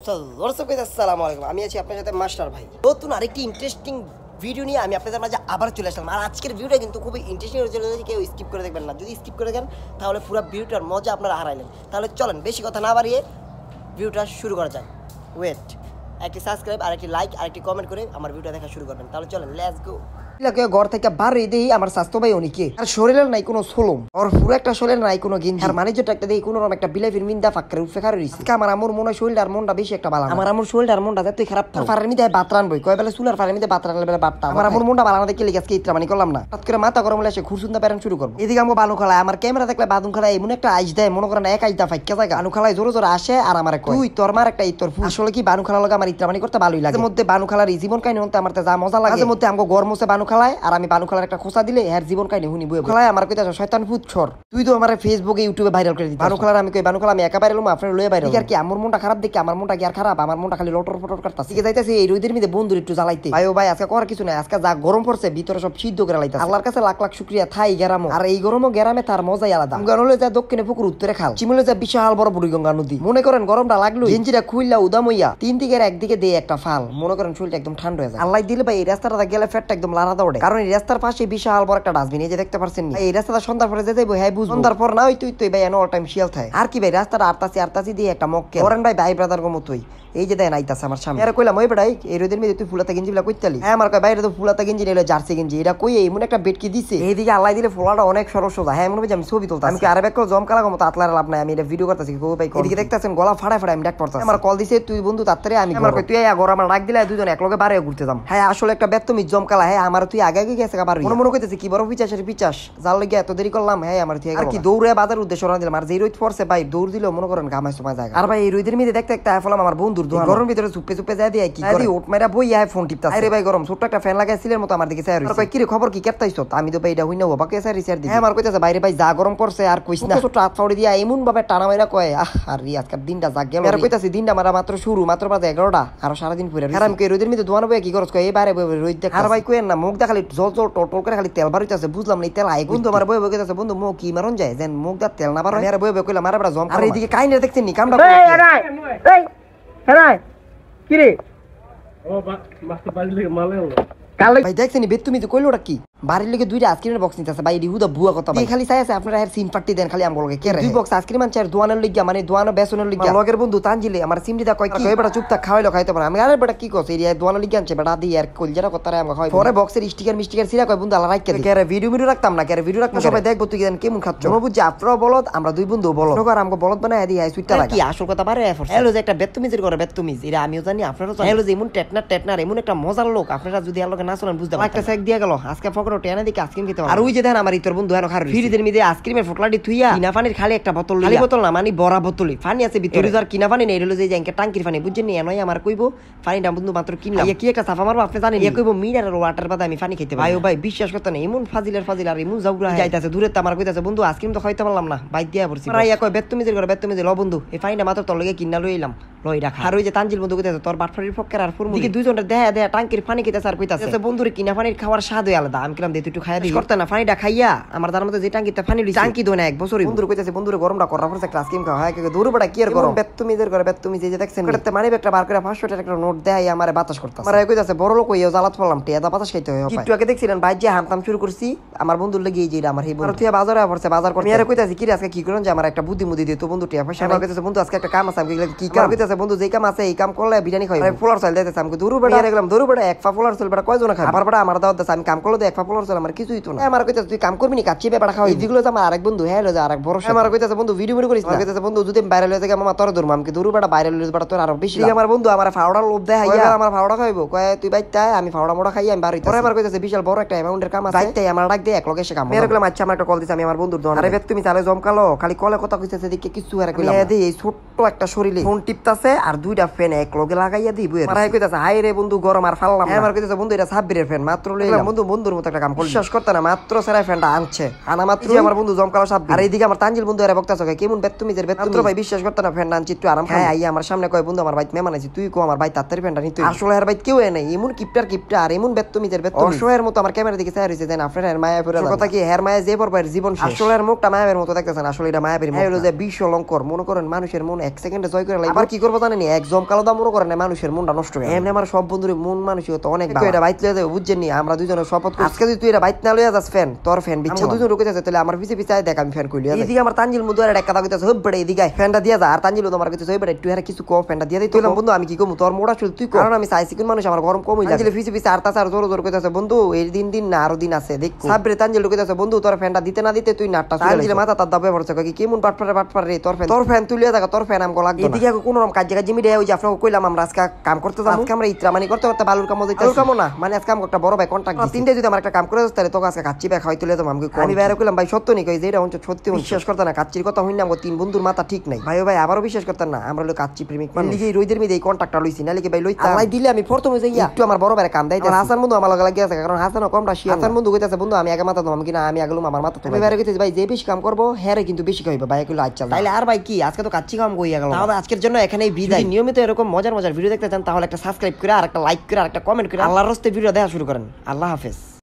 আসসালামু আলাইকুম, আমি আছি আপনার সাথে মাস্টার ভাই। নতুন আরেকটি ইন্টারেস্টিং ভিডিও নিয়ে আমি আপনাদের মাঝে আবার চলে আসলাম। আর আজকের ভিডিওটা কিন্তু খুবই ইন্টারেস্টিং হয়েছে, কেউ স্কিপ করে দেখবেন না। যদি স্কিপ করে দেখেন তাহলে পুরো ভিডিওটার মজা আপনারা হারাইলেন। তাহলে চলেন বেশি কথা না বাড়িয়ে ভিডিওটা শুরু করা যাক। ওয়েট, একটি সাবস্ক্রাইব আর একটি লাইক আর একটি কমেন্ট করে আমার ভিডিও দেখা শুরু করবেন। তাহলে চলেন, লেটস গো। ঘর থেকে বাড়ি দেই আমার স্বাস্থ্য ভাই অনেকে আর শরীরের নাই কোনো সোলম আর পুরো একটা শরীরের নাই কোনো গিঞ্জি আর মানিজ্যটা একটা দেই কোনো রকম একটা বিলাফির মিন্দা ফাক্কারে উঠে খারে রইছে। আমার আমুর মনে শরীর আর মনটা বেশি একটা ভালো। আমার আমুর শরীর আর মনটা যতই খারাপ থাকে ফারের মিদে ভাত রানবই কয় বেলা চুলার ফারের মিদে ভাত রানলে বেলা ভাতটা আমার আমুর মনটা ভালো না দেখে লিখে আজকে ইত্রা মানি করলাম না। হঠাৎ করে মাথা গরম হলে এসে খুরসুন্দা প্যারেন শুরু করবো। এদিকে আমার বানু খালায় আমার ক্যামেরা দেখলে বাদুন খালায় এমন একটা আইস দেয় মনে করেন এক আইসটা ফাইকা জায়গা। বানু খালায় জোরে জোরে আসে আর আমার তুই তোর মার একটা ইতর আসলে কি বানু খালা লগে আমার ইত্রা মানি করতে ভালোই লাগে। মধ্যে বানু খালার এই জীবন কাহিনী হতে আমার যা মজা লাগে। মধ্যে আমাকে গরম হচ্ছে বানু খালায় আর আমি বানু খালার একটা খোসা দিলে এর জীবন কাহিনী শুনি বই খালায় আমার কইতাছ শয়তান ভূত ছর তুই তো আমার ফেসবুকে ইউটিউবে ভাইরাল করে দিবি। বানু খালার আমি কই বানু খালা আমি একা ভাইরাল আপনার লয়ে ভাইরাল আর কি আমার মনটা খারাপ দেখি আমার মনটা কি আর খারাপ আমার মনটা খালি লটর ফটর করতাছে। ঠিক যাইতাছে এই রোদের মধ্যে বন্ধুর একটু জ্বালাইতে ভাই ও ভাই আজকে করার কিছু নাই। আজকে যা গরম পড়ছে ভিতরে সব সিদ্ধ করে লাইতাছে। আল্লাহর কাছে লাখ লাখ শুকরিয়া থাই গেরামো আর এই গরমও গেরামে তার মজাই আলাদা। গরমে যা দক্ষিণে পুকুর উত্তরে খাল চিমলে যা বিশাল বড় বুড়িগঙ্গা নদী। মনে করেন গরমটা লাগলো গেঞ্জিটা খুইলা উদাম হইয়া তিন দিকের একদিকে দিয়ে একটা ফাল মনে করেন শরীরটা একদম ঠান্ডা হয়ে যায়। আল্লাহ দিলে ভাই এই রাস্তাটা গেলে ফেটটা একদম লাড়া ওঠে কারণ এই রাস্তার পাশে বিশাল বড় একটা ডাস্টবিন এই যে দেখতে পারছেন। এই রাস্তাটা সন্ধ্যার পরে যেতে হ্যাঁ বুঝবো সন্ধ্যার পর না হইতুই তুই ভাই অল টাইম শিয়াল থাকে আর কি ভাই রাস্তাটা আরতাসি দিয়ে একটা মক্কে করেন ভাই ভাই ব্রাদার গো মতোই এই যে দেন আইতাছে আমার সামনে আর কইলাম ওই বেড়াই এই রোদের মধ্যে তুই ফুলাতা গেঞ্জি গুলা কইতালি। হ্যাঁ আমার কয় বাইরে তো ফুলাতা গেঞ্জি নিলে জার্সি গেঞ্জি এটা কই এমন একটা বেটকি দিছে এইদিকে আল্লাহ দিলে ফোলাটা অনেক সরস সোজা। হ্যাঁ মনে হয় আমি ছবি তুলতাম আমি আরে ব্যাক জমকালা মতো আতলার লাভ নাই আমি এটা ভিডিও করতেছি কই ভাই এদিকে দেখতাছেন গলা ফাড়ায় ফাড়ায় আমি ডাক পড়তাছি। আমার কল দিছে তুই বন্ধু তাড়াতাড়ি আমি আমার কই তুই আয়া ঘর আমার ডাক দিলে দুইজন একলগে বারে ঘুরতে যাম। হ্যাঁ আসলে একটা বেত্তমি জমকালা। হ্যাঁ আমার তুই আগে আগে গেছে বারে মনে কইতেছে কি বড় পিচাস যার লাগি এত দেরি করলাম। হ্যাঁ আমার তুই আর কি দৌড়ে বাজার উদ্দেশ্য রওনা দিলাম আর যে রোদ পড়ছে ভাই দৌড় দিলেও মনে করেন ঘামাই সময় যায়। আর ভাই এই রোদের মধ্যে দেখতে দেখতে ফলাম আমার বন্ধুর দোকান গরম ভিতরে চুপে যায় দিয়ে কি করে ওট মেরা বই আয় ফোন টিপতা। আরে ভাই গরম ছোট্ট একটা ফ্যান লাগাই সিলের মতো আমার দিকে চাই আর কই কি রে খবর কি কেরতাইছো আমি তো ভাই এটা হইনা বাবা কে সারি সার দিই। হ্যাঁ আমার কইতাছে বাইরে ভাই যা গরম পড়ছে আর কইছ না ছোট হাত ফাউড়ি দিয়া এমন ভাবে টানা মাইরা কয় আর রি আজকের দিনটা যা গেল। আর কইতাছে দিনটা মারা মাত্র শুরু মাত্র বাজে 11টা আর সারা দিন পড়ে আর আমি কই রোদের মধ্যে দোয়ানো ভাই কি করছ কই এই বাইরে রোদ দেখ। আর ভাই কইেন না মুখ দা খালি জল জল টল করে খালি তেল বাড়িতাছে বুঝলাম না এই তেল আই বন্ধু আমার বই কইতাছে বন্ধু মুখ কি মারন যায় যেন মুখ দা তেল না বাড়ে। আর বই কইলা মারা বড় জম আর এইদিকে কাইনে দেখছেন নি কামড়া এই এই কি রে ও মাস্টার বাড়ি লাগে মালে কালে ভাই দেখছেন বেতুমি তো কইলোটা কি বাড়ির লগে দুইটা আইসক্রিমের বক্স নিতেছে ভাই হুদা বুয়া কথা ভাই খালি চাই আছে আপনারা এর সিম পার্টি দেন খালি আমগো লগে কে রে দুই বক্স আইসক্রিম আনছে আর দোয়ানের লাগিয়া মানে দোয়ানো বেসনের লাগিয়া লগের বন্ধু তানজিলে আমার সিম দিদা কয় কি কই বড় চুপটা খাওয়াইলো খাইতে পারে আমি আরে বড় কি কইছ এরিয়া দোয়ানো লাগিয়া আনছে বড় দি আর কলজারা কথা রে আমগো খাওয়াই পরে বক্সের স্টিকার সিরা কয় বন্ধু আলা রাখকে কে রে ভিডিও রাখতাম না কে রে ভিডিও রাখতাম সবাই দেখবো তুই কেমন খাচ্ছ মনে বুঝি আপনারা বলদ আমরা দুই বন্ধু বলদ নগর আমগো বলদ বানায় দি আই সুইটটা লাগা কি আসল কথা বারে এফোর্ট হ্যালো যে একটা বেতুমিজের করে বেতুমিজ এরা আমিও জানি আপনারা জানেন হ্যালো যে এমন টেটনার এমন একটা মজার লোক আপনারা যদি আর লগে না চলেন বুঝতে পারবেন একটা সেক দিয়া গেল আজকে ফকরো টেনা দিকে আইসক্রিম খেতে আর ওই যে দেন আমার ইতর বন্ধু এনো খার ফ্রিজের মধ্যে আইসক্রিমের ফটলাটি থুইয়া কিনা পানির খালি একটা বোতল খালি বোতল না মানে বড় বোতলে পানি আছে ভিতরে আর কিনা পানি নেই হলো যে জানকে টাঙ্কির পানি বুঝছেন নি এনই আমার কইবো পানিটা বন্ধু মাত্র কিনলাম কি একটা সাফা মারবো আপনি জানেন এ কইবো মিনারেল ওয়াটার বাদে আমি পানি খেতে ভাই ও ভাই বিশ্বাস করতে না এমন ফাজিল আর এমন জাউরা যাইতাছে দূরে তো আমার কইতাছে বন্ধু আইসক্রিম তো খাইতে পারলাম না বাইক দিয়া পড়ছি রাইয়া কই বেতুমিজের করে বেতুমিজে ল বন্ধু এই পানিটা মাত্র তোর লগে কিনা লই এলাম লই রাখা আর ওই যে তানজিল বন্ধু কইতাছে তোর বাটফাড়ির ফক্কের আর ফুরমু দিকে দুইজনের দেয়া টাঙ্কির পানি খেতে আর কইতাছে বন্ধুরে কিনা পানির খাওয়ার স্বাদ আলাদা আমি কিলাম দে তুই একটু খাইয়া দিই করতে না পানিটা খাইয়া আমার দার মধ্যে যে টাঙ্কিতে পানি লইছে টাঙ্কি দোনা এক বছরই বন্ধুরে কইতাছে বন্ধুরে গরমটা করা পড়ছে একটা আইসক্রিম খাওয়া হয় দূরে বড়া কি আর গরম বেতুমিজের করে বেতুমিজ যে দেখছেন কইতে মানি একটা বার করে 500 টাকা একটা নোট দেয় আমারে বাতাস করতেছে আমারে কইতাছে বড় লোক হইও জ্বালাত পড়লাম টিয়া বাতাস খাইতে হয় একটু আগে দেখছিলেন ভাই যে হামতাম শুরু করছি আমার বন্ধুর লাগি এই যে আমার এই বন্ধু তুই বাজারে পড়ছে বাজার করতে আমি কইতাছি কি রে আজকে কি করেন যে আমার একটা বুদ্ধি মুদি দিতে বন্ধু টিয়া পয়সা আমার কইতাছে বন্ধু আজকে একটা কাম আছে আমি কি কাম কইতাছে বন্ধু যেই কাম আছে এই কাম করলে বিরিয়ানি খাই পোলার চাল দিতেছে আমি দূরে বড়া গেলাম দূরে বড়া এক পা পোলার চাল বড়া কয়জন খায় আবার বড়া আমার দাওয়াত দিছে আমি কাম করলে এক পা পোলার চাল আমার কিছুই তো না আমার কইতাছে তুই কাম করবি নি কাচ্চি বেড়া খাওয়াই যেগুলো আমার আরেক বন্ধু হ্যাঁ লজা আরেক বড় আমার কইতাছে বন্ধু ভিডিও করিস না কইতাছে বন্ধু যদি বাইরে লয়ে যায় মামা তোর দূর আমি দূরে বড়া বাইরে লয়ে বড়া তোর আর বেশি আমার বন্ধু আমার ফাওড়া লোভ দেয় হাইয়া আমার ফাওড়া খাইবো কয় তুই বাইতে আমি ফাওড়া মোড়া খাই আমি বাড়ি পরে আমার কইতাছে বিশাল বড় একটা অ্যামাউন্টের কাম আছে বাইতে আমার ডাক দে এক লগে এসে কাম মেরে গেলাম আচ্ছা আমার একটা কল দিছে আমি আমার বন্ধুর দোকান আরে তুমি চালে জমকালো খালি কলে কথা কইতাছে দেখে কিছু আর কইলাম এই ছোট্ট একটা শরীরে ফোন টিপতাছে আর দুইটা ফ্যান এক লগে লাগাইয়া দিই বইয়ের মারাই কইতাছে হাই রে বন্ধু গরম আর ফাললাম আমার কইতাছে বন্ধু এটা 26 এর ফ্যান মাত্র লইলাম বন্ধুর মতো একটা কাম করলি বিশ্বাস করতে না মাত্র সেরা ফ্যানটা আনছে আনা মাত্র আমার বন্ধু জমকালো সব আর এইদিকে আমার তানজিল বন্ধু এর বক্তাছে কেমন বেতুমিজের বেতুমি ভাই বিশ্বাস করতে না ফ্যান আনছি তুই আরাম খাই আইয়া আমার সামনে কয় বন্ধু আমার ভাই মেহমান আছে তুই কো আমার ভাই তাড়াতাড়ি ফ্যানটা নিতে আসলে আর ভাই কেউ নাই এমন কিপটা আর এমন বেতুমিজের বেতুমি অসহায়ের মতো আমার ক্যামেরা দিকে চাই রইছে দেন আপনার এর মায়া পড়ে কথা কি হের মায়া যে পরবার জীবন আসলে এর মুখটা মায়াবের মতো দেখতেছেন আসলে এটা মায়াবের হলো যে 20 অলঙ্কর মনে করেন মানুষের মন এক সেকেন্ডে জয় করে আবার কি করবো জানেনি এক জমকালো দাম মনে করে না মানুষের মনটা নষ্ট হয় এমনি আমার সব বন্ধুর মন মানসিকতা অনেক ভালো এটা বাইত লয়ে যাবে বুঝছেন নি আমরা দুজনের শপথ করি আজকে তুই এটা বাইত না লয়ে যাস ফ্যান তোর ফ্যান বিচ্ছা দুজন রুকে যাচ্ছে তাহলে আমার পিছে পিছে দেখ আমি ফ্যান কইলি এদিকে আমার তানজিল মুদু আর একটা কথা কইতাছে হব বড় এদিকে ফ্যানটা দিয়া যা আর তানজিল তোমার কাছে হই বড় একটু আর কিছু কম ফ্যানটা দিয়া দিই তুইলাম বন্ধু আমি কি কমু তোর মোড়া শুধু তুই কারণ আমি চাইছি কোন মানুষ আমার গরম কম হই তানজিল পিছে পিছে আর তাছাড়া জোর জোর কইতাছে বন্ধু এই দিন না আরো দিন আছে দেখ সাবরে তানজিল কইতাছে বন্ধু তোর ফ্যানটা দিতে না দিতে তুই নাটটা তানজিল মাথা তার দাবে পড়ছে কি কেমন বাটপার রে তোর ফ্যান তুলিয়া থাকা তোর ফ্যান আমগো লাগবে এদিকে কোন রকম কাজ জায়গা জিমি দেয় ওই যে আপনাকে কইলাম আমরা আজকে কাম করতে যাব আজকে আমরা ইত্রামানি করতে করতে বালুর কাম যাইতে বালুর কাম না মানে আজকে আমাকে একটা বড় ভাই কন্টাক্ট দিছে তিনটা যদি আমার একটা কাম করে দিস তাহলে তোকে আজকে কাচ্চি ভাই খাওয়াই তুলে দাম আমি বাইরে কইলাম ভাই সত্য নি কই যে এটা হচ্ছে সত্যি বিশ্বাস করতে না কাচ্চির কথা হইনা আমগো তিন বন্ধুর মাথা ঠিক নাই ভাই আবারও বিশ্বাস করতেন না আমরা হলো কাচ্চি প্রেমিক মানে লিগে রইদের মিদে এই কন্টাক্টটা লইছি না লিগে ভাই লইতা আল্লাহ দিলে আমি প্রথমে যাইয়া একটু আমার বড় ভাইরে কাম দাইতে হাসান বন্ধু আমার লাগে আছে কারণ হাসানও কম রাশি হাসান বন্ধু কইতাছে বন্ধু আমি আগে মাথা দম কিনা আমি আগলুম আমার মাথা তুমি বাইরে কইতেছি ভাই যে বেশি কাম করব হ্যারে কিন্তু বেশি খাইবে ভাই কইলো আচ্ছা তাইলে আর ভাই কি আজকে তো কাচ্চি কাম কইয়া গেল তাহলে আজকের জন্য এখানেই বিদায় নিয়মিত এরকম মজার ভিডিও দেখতে চান তাহলে একটা সাবস্ক্রাইব করে আর একটা লাইক করে আর একটা কমেন্ট করে আল্লাহর রাস্তায় ভিডিও দেখা শুরু করেন আল্লাহ হাফেজ।